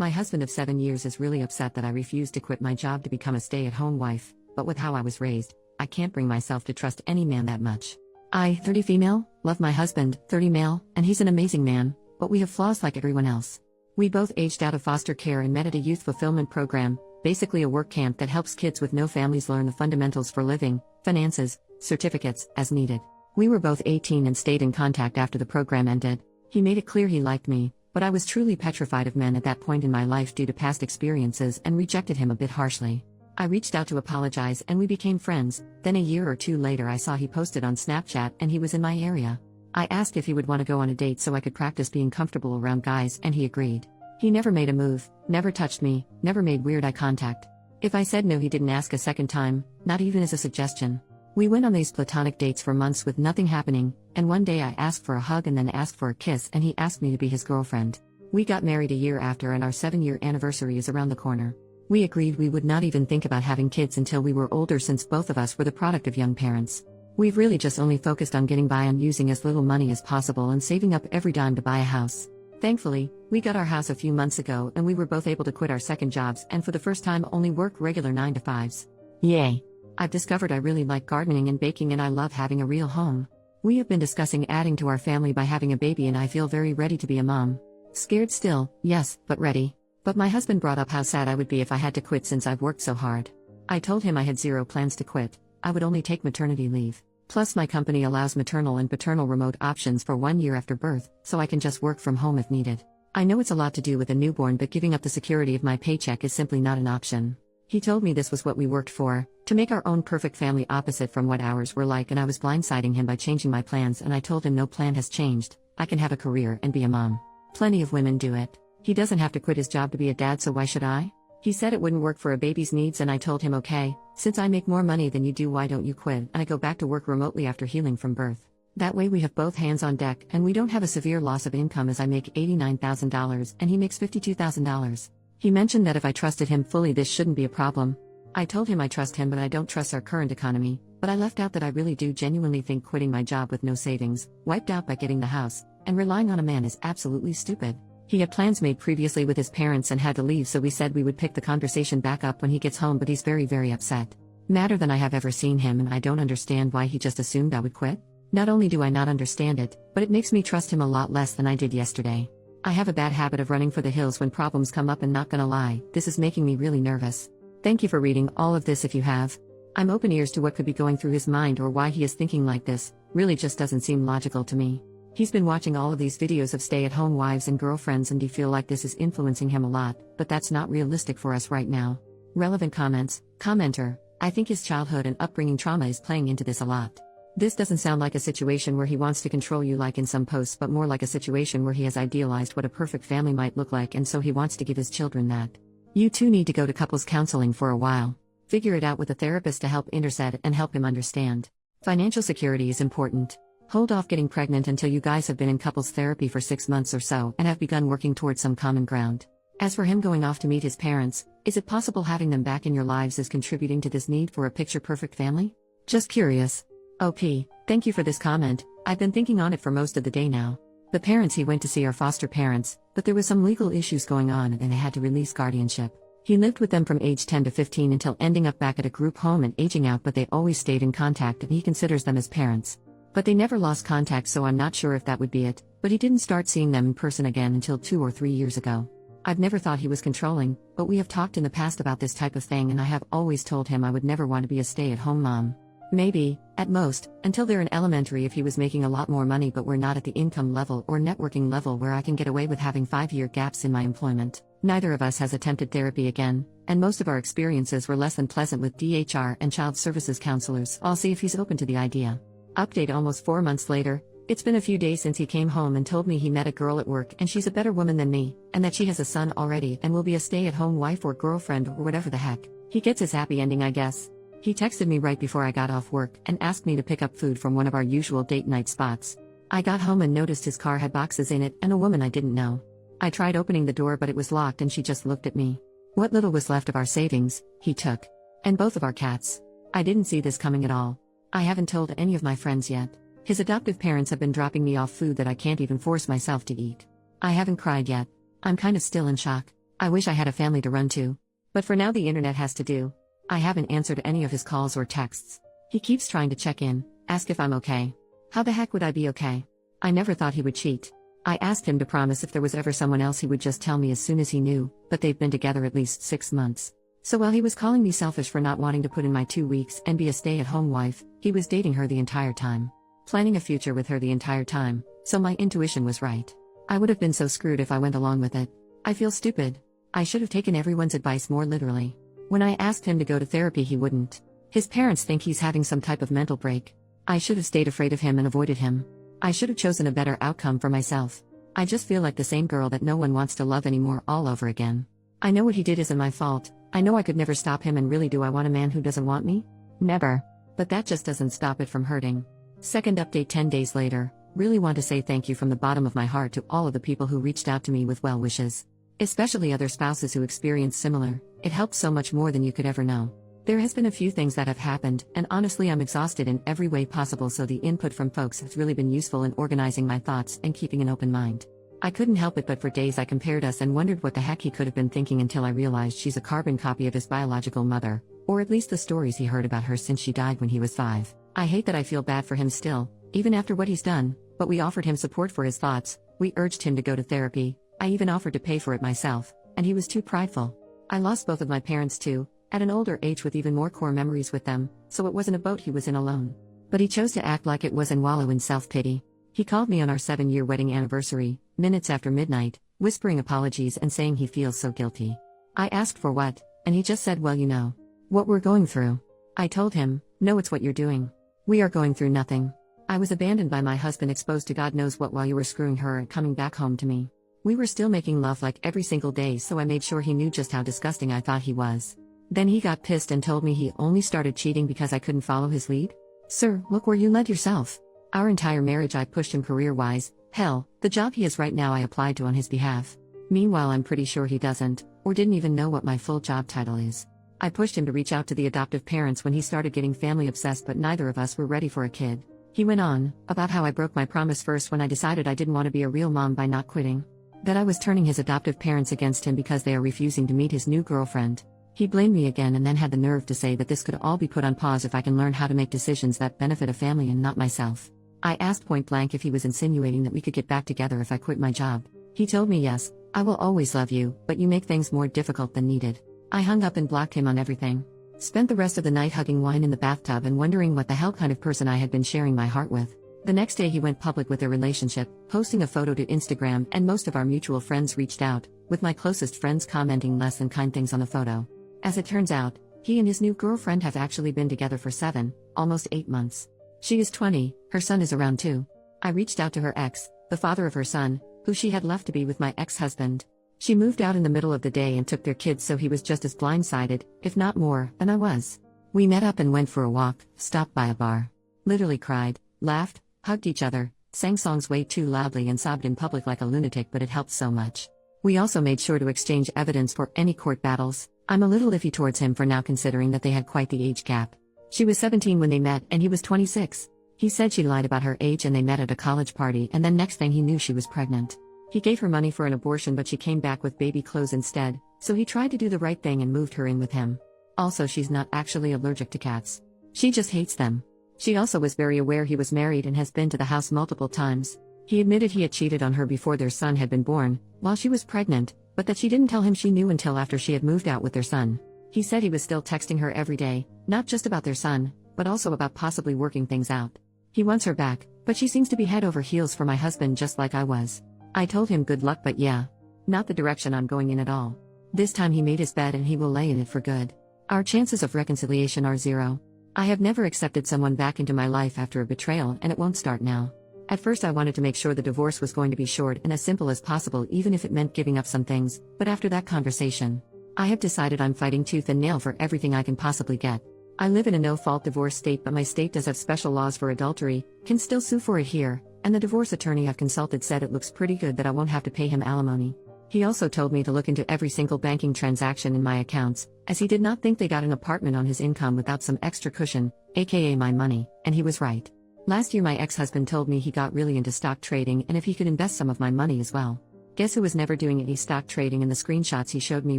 My husband of 7 years is really upset that I refused to quit my job to become a stay-at-home wife, but with how I was raised, I can't bring myself to trust any man that much. I, 30 female, love my husband, 30 male, and he's an amazing man, but we have flaws like everyone else. We both aged out of foster care and met at a youth fulfillment program, basically a work camp that helps kids with no families learn the fundamentals for living, finances, certificates, as needed. We were both 18 and stayed in contact after the program ended. He made it clear he liked me, but I was truly petrified of men at that point in my life due to past experiences and rejected him a bit harshly. I reached out to apologize and we became friends. Then a year or two later I saw he posted on Snapchat and he was in my area. I asked if he would want to go on a date so I could practice being comfortable around guys and he agreed. He never made a move, never touched me, never made weird eye contact. If I said no he didn't ask a second time, not even as a suggestion. We went on these platonic dates for months with nothing happening, and one day I asked for a hug and then asked for a kiss and he asked me to be his girlfriend. We got married a year after and our 7-year anniversary is around the corner. We agreed we would not even think about having kids until we were older since both of us were the product of young parents. We've really just only focused on getting by and using as little money as possible and saving up every dime to buy a house. Thankfully, we got our house a few months ago and we were both able to quit our second jobs and for the first time only work regular 9-to-5s. Yay! I've discovered I really like gardening and baking and I love having a real home. We have been discussing adding to our family by having a baby and I feel very ready to be a mom. Scared still, yes, but ready. But my husband brought up how sad I would be if I had to quit since I've worked so hard. I told him I had zero plans to quit. I would only take maternity leave. Plus my company allows maternal and paternal remote options for 1 year after birth, so I can just work from home if needed. I know it's a lot to do with a newborn but giving up the security of my paycheck is simply not an option. He told me this was what we worked for, to make our own perfect family opposite from what ours were like and I was blindsiding him by changing my plans and I told him no plan has changed, I can have a career and be a mom. Plenty of women do it. He doesn't have to quit his job to be a dad so why should I? He said it wouldn't work for a baby's needs and I told him okay, since I make more money than you do why don't you quit and I go back to work remotely after healing from birth. That way we have both hands on deck and we don't have a severe loss of income as I make $89,000 and he makes $52,000. He mentioned that if I trusted him fully this shouldn't be a problem. I told him I trust him but I don't trust our current economy, but I left out that I really do genuinely think quitting my job with no savings, wiped out by getting the house, and relying on a man is absolutely stupid. He had plans made previously with his parents and had to leave so we said we would pick the conversation back up when he gets home but he's very upset. Madder than I have ever seen him and I don't understand why he just assumed I would quit. Not only do I not understand it, but it makes me trust him a lot less than I did yesterday. I have a bad habit of running for the hills when problems come up and not gonna lie, this is making me really nervous. Thank you for reading all of this if you have. I'm open ears to what could be going through his mind or why he is thinking like this, really just doesn't seem logical to me. He's been watching all of these videos of stay-at-home wives and girlfriends and do feel like this is influencing him a lot, but that's not realistic for us right now. Relevant comments. Commenter, I think his childhood and upbringing trauma is playing into this a lot. This doesn't sound like a situation where he wants to control you like in some posts but more like a situation where he has idealized what a perfect family might look like and so he wants to give his children that. You two need to go to couples counseling for a while. Figure it out with a therapist to help intercede and help him understand. Financial security is important. Hold off getting pregnant until you guys have been in couples therapy for 6 months or so and have begun working towards some common ground. As for him going off to meet his parents, is it possible having them back in your lives is contributing to this need for a picture-perfect family? Just curious. OP, thank you for this comment. I've been thinking on it for most of the day now. The parents he went to see are foster parents, but there was some legal issues going on and they had to release guardianship. He lived with them from age 10 to 15 until ending up back at a group home and aging out but they always stayed in contact and he considers them as parents. But they never lost contact so I'm not sure if that would be it, but he didn't start seeing them in person again until 2 or 3 years ago. I've never thought he was controlling, but we have talked in the past about this type of thing and I have always told him I would never want to be a stay-at-home mom. Maybe, at most, until they're in elementary if he was making a lot more money but we're not at the income level or networking level where I can get away with having 5-year gaps in my employment. Neither of us has attempted therapy again, and most of our experiences were less than pleasant with DHR and child services counselors. I'll see if he's open to the idea. Update almost 4 months later, it's been a few days since he came home and told me he met a girl at work and she's a better woman than me, and that she has a son already and will be a stay-at-home wife or girlfriend or whatever the heck. He gets his happy ending I guess. He texted me right before I got off work and asked me to pick up food from one of our usual date night spots. I got home and noticed his car had boxes in it and a woman I didn't know. I tried opening the door but it was locked and she just looked at me. What little was left of our savings, he took. And both of our cats. I didn't see this coming at all. I haven't told any of my friends yet. His adoptive parents have been dropping me off food that I can't even force myself to eat. I haven't cried yet. I'm kind of still in shock. I wish I had a family to run to. But for now the internet has to do. I haven't answered any of his calls or texts. He keeps trying to check in, ask if I'm okay. How the heck would I be okay? I never thought he would cheat. I asked him to promise if there was ever someone else he would just tell me as soon as he knew, but they've been together at least 6 months. So while he was calling me selfish for not wanting to put in my 2 weeks and be a stay-at-home wife, he was dating her the entire time. Planning a future with her the entire time, so my intuition was right. I would have been so screwed if I went along with it. I feel stupid. I should have taken everyone's advice more literally. When I asked him to go to therapy he wouldn't. His parents think he's having some type of mental break. I should have stayed afraid of him and avoided him. I should have chosen a better outcome for myself. I just feel like the same girl that no one wants to love anymore all over again. I know what he did isn't my fault. I know I could never stop him, and really, do I want a man who doesn't want me? Never. But that just doesn't stop it from hurting. Second update 10 days later. Really want to say thank you from the bottom of my heart to all of the people who reached out to me with well wishes. Especially other spouses who experienced similar. It helped so much more than you could ever know. There has been a few things that have happened, and honestly I'm exhausted in every way possible, so the input from folks has really been useful in organizing my thoughts and keeping an open mind. I couldn't help it, but for days I compared us and wondered what the heck he could have been thinking, until I realized she's a carbon copy of his biological mother, or at least the stories he heard about her since she died when he was 5. I hate that I feel bad for him still, even after what he's done, but we offered him support for his thoughts, we urged him to go to therapy, I even offered to pay for it myself, and he was too prideful. I lost both of my parents too, at an older age with even more core memories with them, so it wasn't a boat he was in alone. But he chose to act like it was and wallow in self-pity. He called me on our 7-year wedding anniversary, minutes after midnight, whispering apologies and saying he feels so guilty. I asked for what, and he just said, well, you know what we're going through. I told him, no, it's what you're doing. We are going through nothing. I was abandoned by my husband, exposed to God knows what while you were screwing her and coming back home to me. We were still making love like every single day, so I made sure he knew just how disgusting I thought he was. Then he got pissed and told me he only started cheating because I couldn't follow his lead. Sir, look where you led yourself. Our entire marriage I pushed him career-wise. Hell, the job he has right now I applied to on his behalf. Meanwhile I'm pretty sure he doesn't, or didn't even know what my full job title is. I pushed him to reach out to the adoptive parents when he started getting family obsessed, but neither of us were ready for a kid. He went on about how I broke my promise first when I decided I didn't want to be a real mom by not quitting. That I was turning his adoptive parents against him because they are refusing to meet his new girlfriend. He blamed me again and then had the nerve to say that this could all be put on pause if I can learn how to make decisions that benefit a family and not myself. I asked point blank if he was insinuating that we could get back together if I quit my job. He told me, yes, I will always love you, but you make things more difficult than needed. I hung up and blocked him on everything. Spent the rest of the night hugging wine in the bathtub and wondering what the hell kind of person I had been sharing my heart with. The next day he went public with their relationship, posting a photo to Instagram, and most of our mutual friends reached out, with my closest friends commenting less than kind things on the photo. As it turns out, he and his new girlfriend have actually been together for 7, almost 8 months. She is 20, her son is around 2. I reached out to her ex, the father of her son, who she had left to be with my ex-husband. She moved out in the middle of the day and took their kids, so he was just as blindsided, if not more, than I was. We met up and went for a walk, stopped by a bar. Literally cried, laughed, hugged each other, sang songs way too loudly and sobbed in public like a lunatic, but it helped so much. We also made sure to exchange evidence for any court battles. I'm a little iffy towards him for now, considering that they had quite the age gap. She was 17 when they met and he was 26. He said she lied about her age and they met at a college party, and then next thing he knew she was pregnant. He gave her money for an abortion, but she came back with baby clothes instead, so he tried to do the right thing and moved her in with him. Also, she's not actually allergic to cats. She just hates them. She also was very aware he was married and has been to the house multiple times. He admitted he had cheated on her before their son had been born, while she was pregnant, but that she didn't tell him she knew until after she had moved out with their son. He said he was still texting her every day, not just about their son, but also about possibly working things out. He wants her back, but she seems to be head over heels for my husband, just like I was. I told him good luck, but yeah, not the direction I'm going in at all. This time he made his bed and he will lay in it for good. Our chances of reconciliation are 0. I have never accepted someone back into my life after a betrayal, and it won't start now. At first I wanted to make sure the divorce was going to be short and as simple as possible, even if it meant giving up some things, but after that conversation, I have decided I'm fighting tooth and nail for everything I can possibly get. I live in a no-fault divorce state, but my state does have special laws for adultery, can still sue for it here, and the divorce attorney I've consulted said it looks pretty good that I won't have to pay him alimony. He also told me to look into every single banking transaction in my accounts, as he did not think they got an apartment on his income without some extra cushion, aka my money, and he was right. Last year my ex-husband told me he got really into stock trading and if he could invest some of my money as well. Guess who was never doing any stock trading, and the screenshots he showed me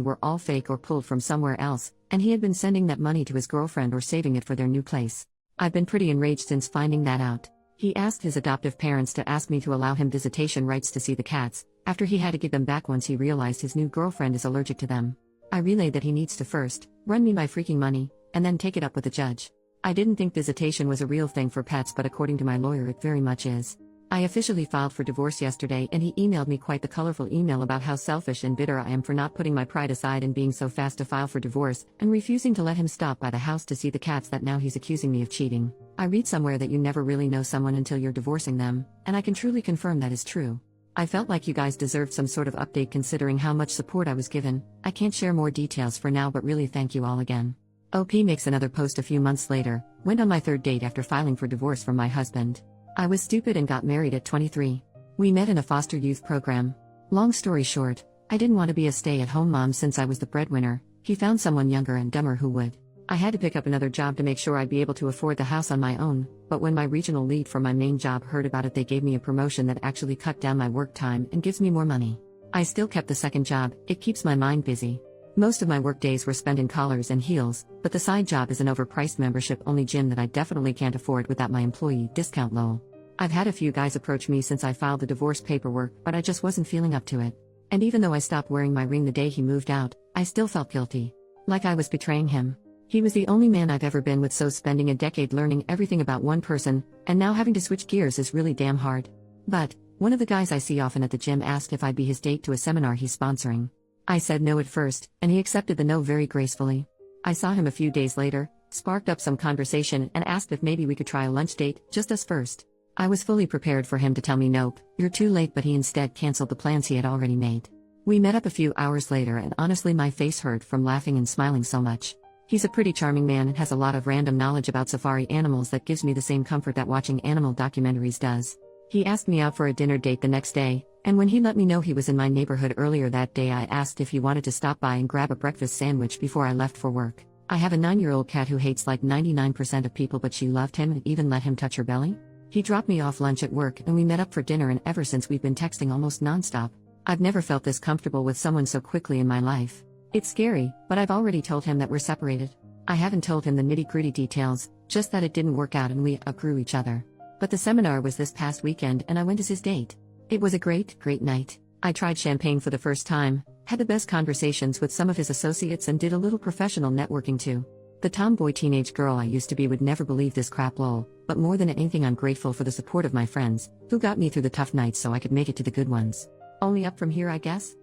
were all fake or pulled from somewhere else, and he had been sending that money to his girlfriend or saving it for their new place. I've been pretty enraged since finding that out. He asked his adoptive parents to ask me to allow him visitation rights to see the cats, after he had to give them back once he realized his new girlfriend is allergic to them. I relayed that he needs to first run me my freaking money, and then take it up with the judge. I didn't think visitation was a real thing for pets, but according to my lawyer it very much is. I officially filed for divorce yesterday, and he emailed me quite the colorful email about how selfish and bitter I am for not putting my pride aside and being so fast to file for divorce, and refusing to let him stop by the house to see the cats that now he's accusing me of cheating. I read somewhere that you never really know someone until you're divorcing them, and I can truly confirm that is true. I felt like you guys deserved some sort of update considering how much support I was given. I can't share more details for now, but really thank you all again. OP makes another post a few months later. Went on my third date after filing for divorce from my husband. I was stupid and got married at 23. We met in a foster youth program. Long story short, I didn't want to be a stay-at-home mom since I was the breadwinner. He found someone younger and dumber who would. I had to pick up another job to make sure I'd be able to afford the house on my own, but when my regional lead for my main job heard about it, they gave me a promotion that actually cut down my work time and gives me more money. I still kept the second job. It keeps my mind busy. Most of my work days were spent in collars and heels, but the side job is an overpriced membership-only gym that I definitely can't afford without my employee discount lol. I've had a few guys approach me since I filed the divorce paperwork, but I just wasn't feeling up to it. And even though I stopped wearing my ring the day he moved out, I still felt guilty. Like I was betraying him. He was the only man I've ever been with, so spending a decade learning everything about one person, and now having to switch gears is really damn hard. But one of the guys I see often at the gym asked if I'd be his date to a seminar he's sponsoring. I said no at first, and he accepted the no very gracefully. I saw him a few days later, sparked up some conversation, and asked if maybe we could try a lunch date, just us first. I was fully prepared for him to tell me nope, you're too late, but he instead canceled the plans he had already made. We met up a few hours later, and honestly my face hurt from laughing and smiling so much. He's a pretty charming man and has a lot of random knowledge about safari animals that gives me the same comfort that watching animal documentaries does. He asked me out for a dinner date the next day, and when he let me know he was in my neighborhood earlier that day, I asked if he wanted to stop by and grab a breakfast sandwich before I left for work. I have a 9-year-old cat who hates like 99% of people, but she loved him and even let him touch her belly. He dropped me off lunch at work and we met up for dinner, and ever since we've been texting almost nonstop. I've never felt this comfortable with someone so quickly in my life. It's scary, but I've already told him that we're separated. I haven't told him the nitty-gritty details, just that it didn't work out and we outgrew each other. But the seminar was this past weekend and I went as his date. It was a great night. I tried champagne for the first time, had the best conversations with some of his associates, and did a little professional networking too. The tomboy teenage girl I used to be would never believe this crap lol, but more than anything I'm grateful for the support of my friends, who got me through the tough nights so I could make it to the good ones. Only up from here, I guess?